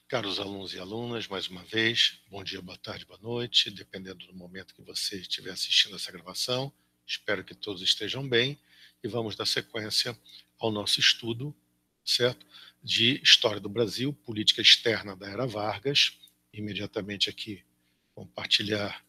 Caros alunos e alunas, mais uma vez, bom dia, boa tarde, boa noite, dependendo do momento que você estiver assistindo essa gravação. Espero que todos estejam bem e vamos dar sequência ao nosso estudo, certo? De História do Brasil, Política Externa da Era Vargas. Imediatamente aqui, compartilhar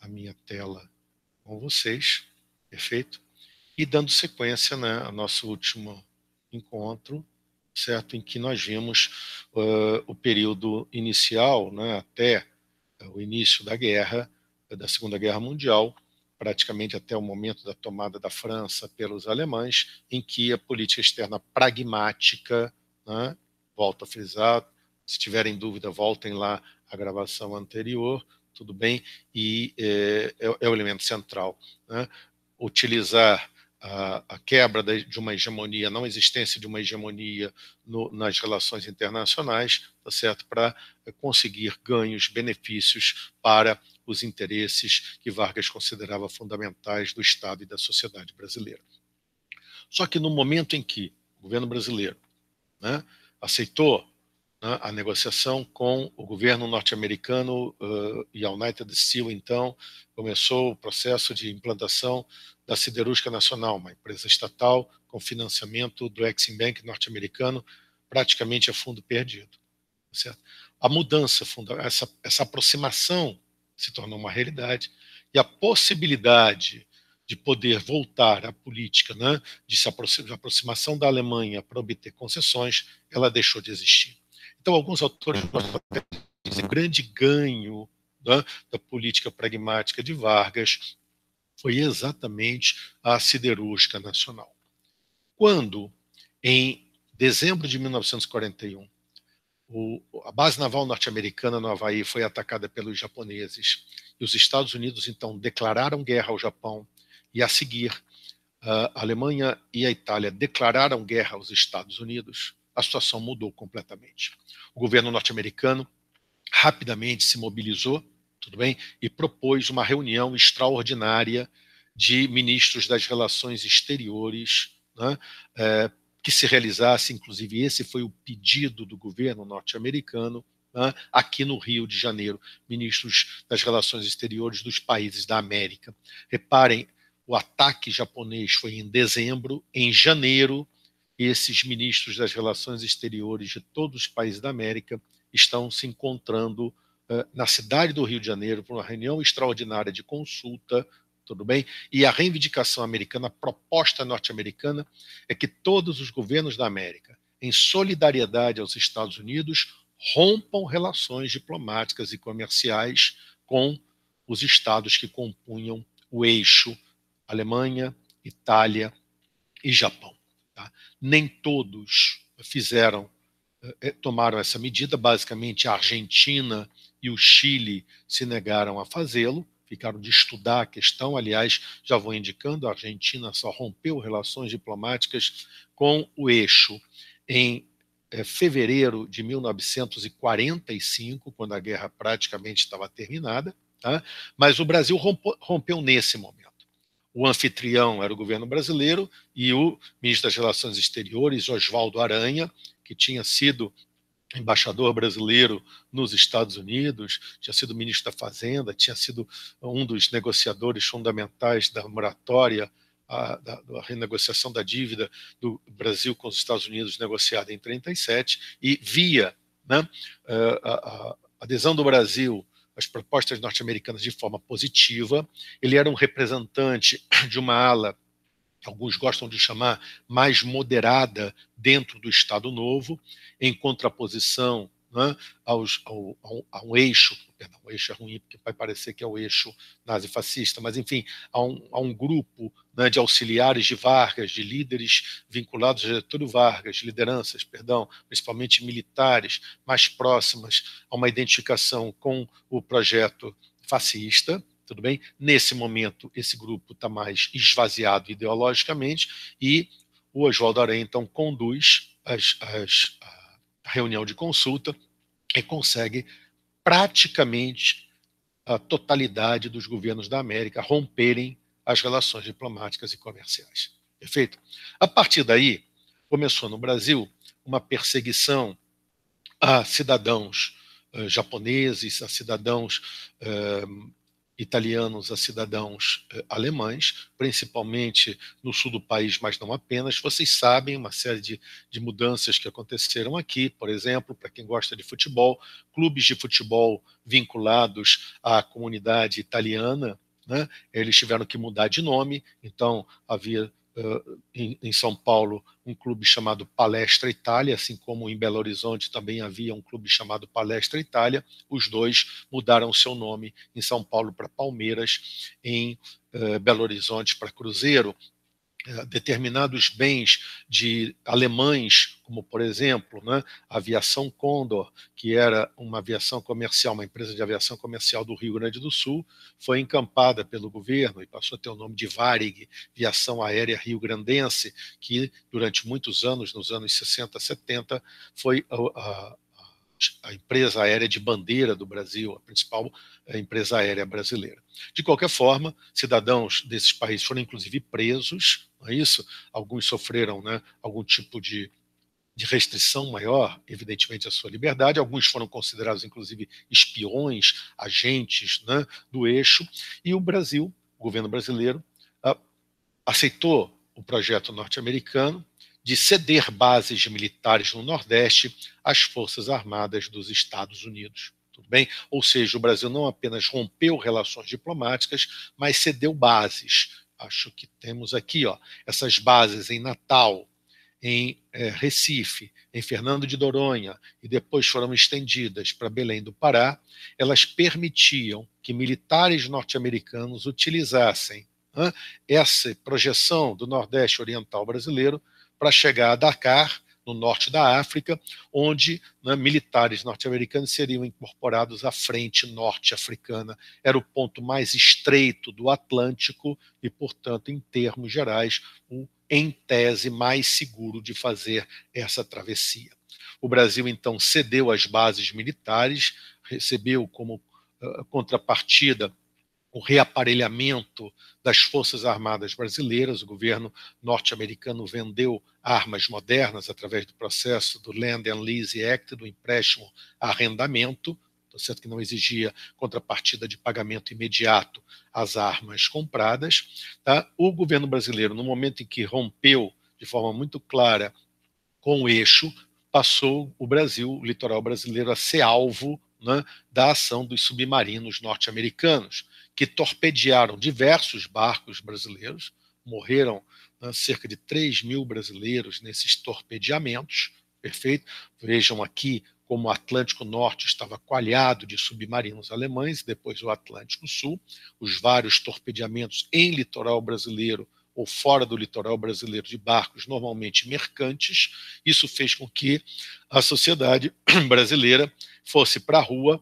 a minha tela com vocês, perfeito? E dando sequência, né, ao nosso último encontro, certo, em que nós vimos o período inicial, né, até o início da guerra, da Segunda Guerra Mundial, praticamente até o momento da tomada da França pelos alemães, em que a política externa pragmática, né, volto a frisar, se tiverem dúvida, voltem lá à gravação anterior, tudo bem, e é o elemento central, né, utilizar a quebra de uma hegemonia, não existência de uma hegemonia nas relações internacionais, tá certo? Para conseguir ganhos, benefícios para os interesses que Vargas considerava fundamentais do Estado e da sociedade brasileira. Só que no momento em que o governo brasileiro, né, aceitou, né, a negociação com o governo norte-americano e a United Steel, então, começou o processo de implantação da Siderúrgica Nacional, uma empresa estatal com financiamento do Exim Bank norte-americano, praticamente a fundo perdido. Certo? A mudança, essa aproximação se tornou uma realidade e a possibilidade de poder voltar à política, né, de aproximação da Alemanha para obter concessões, ela deixou de existir. Então, alguns autores dizem que o grande ganho, né, da política pragmática de Vargas foi exatamente a siderúrgica nacional. Quando, em dezembro de 1941, a base naval norte-americana no Havaí foi atacada pelos japoneses e os Estados Unidos, então, declararam guerra ao Japão e, a seguir, a Alemanha e a Itália declararam guerra aos Estados Unidos, a situação mudou completamente. O governo norte-americano rapidamente se mobilizou, tudo bem, e propôs uma reunião extraordinária de ministros das relações exteriores, né, que se realizasse, inclusive esse foi o pedido do governo norte-americano, né, aqui no Rio de Janeiro, ministros das relações exteriores dos países da América. Reparem, o ataque japonês foi em dezembro, em janeiro, esses ministros das relações exteriores de todos os países da América estão se encontrando na cidade do Rio de Janeiro para uma reunião extraordinária de consulta, tudo bem? E a reivindicação americana, a proposta norte-americana é que todos os governos da América, em solidariedade aos Estados Unidos, rompam relações diplomáticas e comerciais com os estados que compunham o eixo Alemanha, Itália e Japão. Tá? Nem todos tomaram essa medida, basicamente a Argentina e o Chile se negaram a fazê-lo, ficaram de estudar a questão, aliás, já vou indicando, a Argentina só rompeu relações diplomáticas com o eixo em fevereiro de 1945, quando a guerra praticamente estava terminada, tá? Mas o Brasil rompeu nesse momento. O anfitrião era o governo brasileiro e o ministro das Relações Exteriores, Oswaldo Aranha, que tinha sido embaixador brasileiro nos Estados Unidos, tinha sido ministro da Fazenda, tinha sido um dos negociadores fundamentais da moratória, da renegociação da dívida do Brasil com os Estados Unidos negociada em 1937, e via, né, a adesão do Brasil as propostas norte-americanas de forma positiva. Ele era um representante de uma ala, alguns gostam de chamar, mais moderada dentro do Estado Novo, em contraposição, né, a um eixo, perdão, o eixo é ruim porque vai parecer que é o eixo nazifascista, mas enfim, a um grupo, né, de auxiliares de Vargas, de líderes vinculados a Getúlio Vargas, lideranças, perdão, principalmente militares, mais próximas a uma identificação com o projeto fascista. Tudo bem? Nesse momento, esse grupo está mais esvaziado ideologicamente e o Oswaldo Aranha, então, conduz a reunião de consulta e consegue praticamente a totalidade dos governos da América romperem as relações diplomáticas e comerciais. Perfeito? A partir daí, começou no Brasil uma perseguição a cidadãos japoneses, a cidadãos italianos, a cidadãos alemães, principalmente no sul do país, mas não apenas. Vocês sabem uma série de mudanças que aconteceram aqui, por exemplo, para quem gosta de futebol, clubes de futebol vinculados à comunidade italiana, né, eles tiveram que mudar de nome, então havia em São Paulo um clube chamado Palestra Itália, assim como em Belo Horizonte também havia um clube chamado Palestra Itália. Os dois mudaram seu nome, em São Paulo para Palmeiras, em Belo Horizonte para Cruzeiro. Determinados bens de alemães, como por exemplo, né, a aviação Condor, que era uma aviação comercial, uma empresa de aviação comercial do Rio Grande do Sul, foi encampada pelo governo e passou a ter o nome de Varig, Viação Aérea Rio Grandense, que durante muitos anos, nos anos 60, 70, foi a empresa aérea de bandeira do Brasil, a principal empresa aérea brasileira. De qualquer forma, cidadãos desses países foram inclusive presos, não é isso? Alguns sofreram, né, algum tipo de restrição maior, evidentemente, à sua liberdade. Alguns foram considerados, inclusive, espiões, agentes, né, do eixo. E o Brasil, o governo brasileiro, aceitou o projeto norte-americano de ceder bases militares no Nordeste às Forças Armadas dos Estados Unidos. Tudo bem? Ou seja, o Brasil não apenas rompeu relações diplomáticas, mas cedeu bases. Acho que temos aqui essas bases em Natal, em Recife, em Fernando de Noronha, e depois foram estendidas para Belém do Pará. Elas permitiam que militares norte-americanos utilizassem essa projeção do Nordeste Oriental brasileiro para chegar a Dakar, no norte da África, onde militares norte-americanos seriam incorporados à frente norte-africana. Era o ponto mais estreito do Atlântico e, portanto, em termos gerais, o, em tese, mais seguro de fazer essa travessia. O Brasil, então, cedeu as bases militares, recebeu como contrapartida o reaparelhamento das Forças Armadas brasileiras. O governo norte-americano vendeu armas modernas através do processo do Land and Lease Act, do empréstimo a arrendamento, certo, que não exigia contrapartida de pagamento imediato às armas compradas. Tá? O governo brasileiro, no momento em que rompeu de forma muito clara com o eixo, passou o Brasil, o litoral brasileiro, a ser alvo, né, da ação dos submarinos norte-americanos, que torpedearam diversos barcos brasileiros. Morreram cerca de 3 mil brasileiros nesses torpedeamentos. Perfeito? Vejam aqui como o Atlântico Norte estava coalhado de submarinos alemães, depois o Atlântico Sul, os vários torpedeamentos em litoral brasileiro ou fora do litoral brasileiro de barcos normalmente mercantes. Isso fez com que a sociedade brasileira fosse para a rua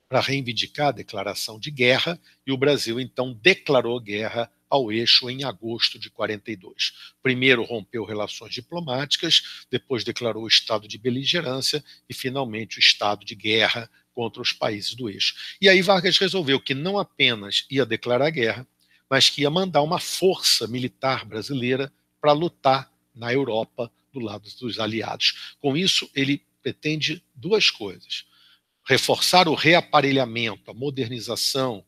para reivindicar a declaração de guerra, e o Brasil então declarou guerra ao eixo em agosto de 42. Primeiro rompeu relações diplomáticas, depois declarou o estado de beligerância e finalmente o estado de guerra contra os países do eixo. E aí Vargas resolveu que não apenas ia declarar guerra, mas que ia mandar uma força militar brasileira para lutar na Europa do lado dos aliados. Com isso, ele pretende duas coisas: reforçar o reaparelhamento, a modernização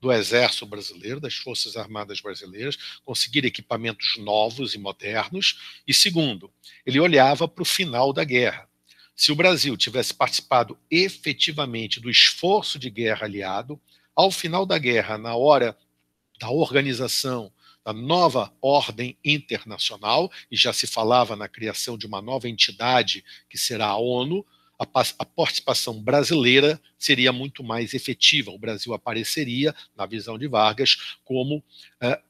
do Exército Brasileiro, das Forças Armadas Brasileiras, conseguir equipamentos novos e modernos, e segundo, ele olhava para o final da guerra. Se o Brasil tivesse participado efetivamente do esforço de guerra aliado, ao final da guerra, na hora da organização da nova ordem internacional, e já se falava na criação de uma nova entidade que será a ONU, a participação brasileira seria muito mais efetiva. O Brasil apareceria, na visão de Vargas, como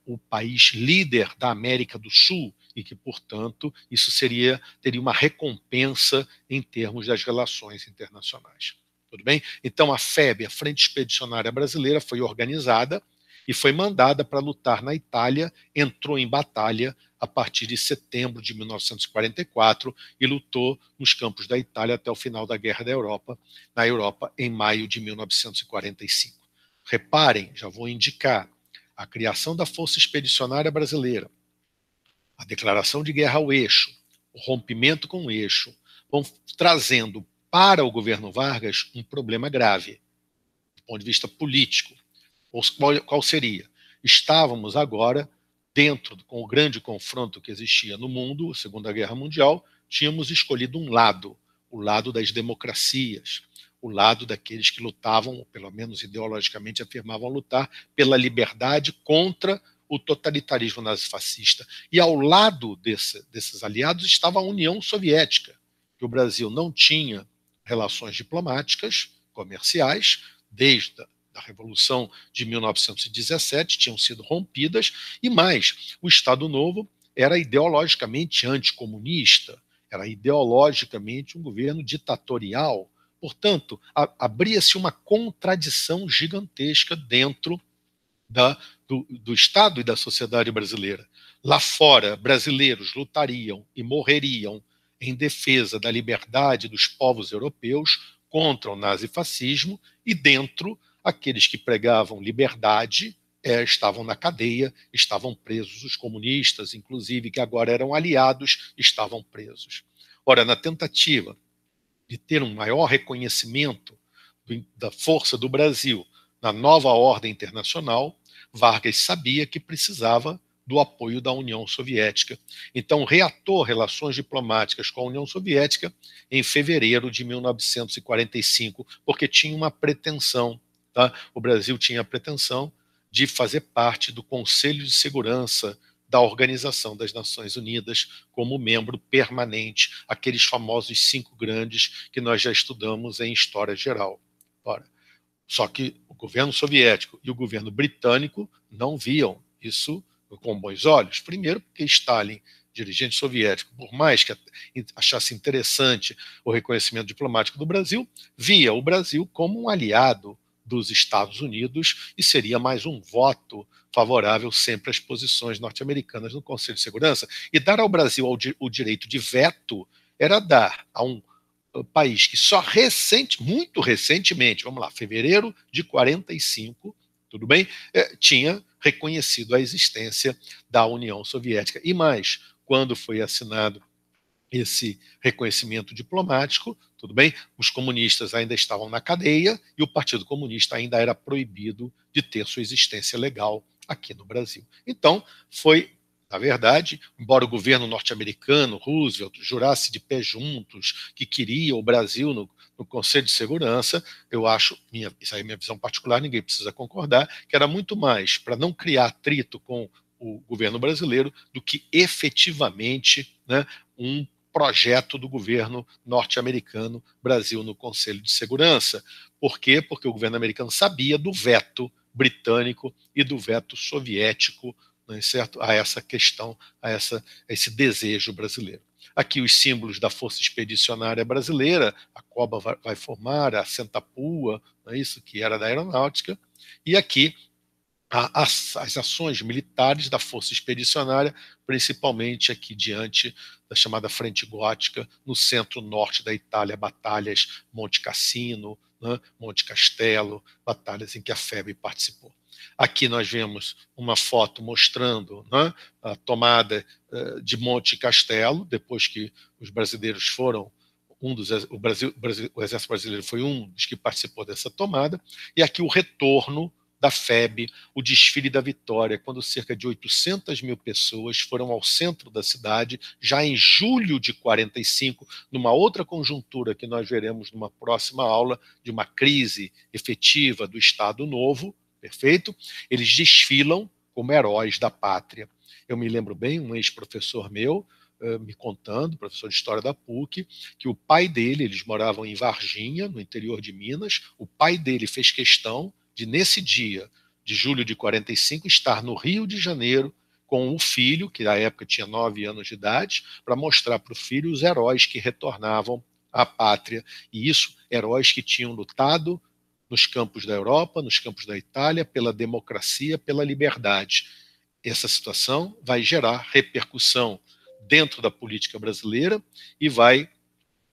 o país líder da América do Sul e que, portanto, isso teria uma recompensa em termos das relações internacionais. Tudo bem? Então, a FEB, a Frente Expedicionária Brasileira, foi organizada e foi mandada para lutar na Itália, entrou em batalha a partir de setembro de 1944 e lutou nos campos da Itália até o final da Guerra da Europa, na Europa, em maio de 1945. Reparem, já vou indicar, a criação da Força Expedicionária Brasileira, a declaração de guerra ao eixo, o rompimento com o eixo, vão trazendo para o governo Vargas, um problema grave, do ponto de vista político. Qual seria? Estávamos agora, com o grande confronto que existia no mundo, a Segunda Guerra Mundial, tínhamos escolhido um lado, o lado das democracias, o lado daqueles que lutavam, ou pelo menos ideologicamente afirmavam lutar, pela liberdade contra o totalitarismo nazifascista. E ao lado desses aliados estava a União Soviética, que o Brasil não tinha relações diplomáticas, comerciais, desde a Revolução de 1917, tinham sido rompidas, e mais, o Estado Novo era ideologicamente anticomunista, era ideologicamente um governo ditatorial. Portanto, abria-se uma contradição gigantesca dentro do Estado e da sociedade brasileira. Lá fora, brasileiros lutariam e morreriam em defesa da liberdade dos povos europeus contra o nazifascismo, e dentro, aqueles que pregavam liberdade estavam na cadeia, estavam presos, os comunistas, inclusive, que agora eram aliados, estavam presos. Ora, na tentativa de ter um maior reconhecimento da força do Brasil na nova ordem internacional, Vargas sabia que precisava do apoio da União Soviética. Então, reatou relações diplomáticas com a União Soviética em fevereiro de 1945, porque tinha uma pretensão, tá? O Brasil tinha a pretensão de fazer parte do Conselho de Segurança da Organização das Nações Unidas como membro permanente, aqueles famosos 5 grandes que nós já estudamos em História Geral. Ora, só que o governo soviético e o governo britânico não viam isso com bons olhos. Primeiro, porque Stalin, dirigente soviético, por mais que achasse interessante o reconhecimento diplomático do Brasil, via o Brasil como um aliado dos Estados Unidos e seria mais um voto favorável sempre às posições norte-americanas no Conselho de Segurança. E dar ao Brasil o direito de veto era dar a um país que só muito recentemente, vamos lá, fevereiro de 45, tudo bem, tinha reconhecido a existência da União Soviética. E mais, quando foi assinado esse reconhecimento diplomático, tudo bem, os comunistas ainda estavam na cadeia e o Partido Comunista ainda era proibido de ter sua existência legal aqui no Brasil. Então, foi, na verdade, embora o governo norte-americano, Roosevelt, jurasse de pé juntos que queria o Brasil no Conselho de Segurança, eu acho, isso aí é minha visão particular, ninguém precisa concordar, que era muito mais para não criar atrito com o governo brasileiro do que efetivamente, né, um projeto do governo norte-americano Brasil no Conselho de Segurança. Por quê? Porque o governo americano sabia do veto britânico e do veto soviético, né, certo? A essa questão, a esse desejo brasileiro. Aqui os símbolos da Força Expedicionária Brasileira, a Coba vai formar, a Sentapua, não é isso, que era da aeronáutica, e aqui as ações militares da Força Expedicionária, principalmente aqui diante da chamada Frente Gótica, no centro-norte da Itália, batalhas Monte Cassino, né, Monte Castelo, batalhas em que a FEB participou. Aqui nós vemos uma foto mostrando, né, a tomada de Monte Castelo, depois que os brasileiros foram o Exército Brasileiro foi um dos que participou dessa tomada, e aqui o retorno da FEB, o desfile da Vitória, quando cerca de 800 mil pessoas foram ao centro da cidade, já em julho de 45, numa outra conjuntura que nós veremos numa próxima aula, de uma crise efetiva do Estado Novo, perfeito? Eles desfilam como heróis da pátria. Eu me lembro bem, um ex-professor meu, me contando, professor de História da PUC, que o pai dele, eles moravam em Varginha, no interior de Minas, o pai dele fez questão de, nesse dia de julho de 45, estar no Rio de Janeiro com o filho, que na época tinha 9 anos de idade, para mostrar para o filho os heróis que retornavam à pátria. E isso, heróis que tinham lutado nos campos da Europa, nos campos da Itália, pela democracia, pela liberdade. Essa situação vai gerar repercussão dentro da política brasileira e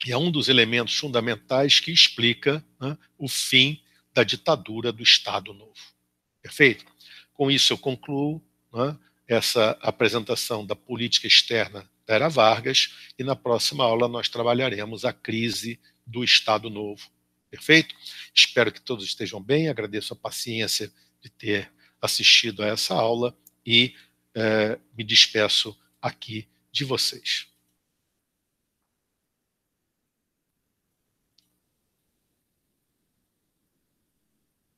é um dos elementos fundamentais que explica, né, o fim da ditadura do Estado Novo. Perfeito? Com isso eu concluo, né, essa apresentação da política externa da Era Vargas, e na próxima aula nós trabalharemos a crise do Estado Novo. Perfeito? Espero que todos estejam bem, agradeço a paciência de ter assistido a essa aula e me despeço aqui de vocês.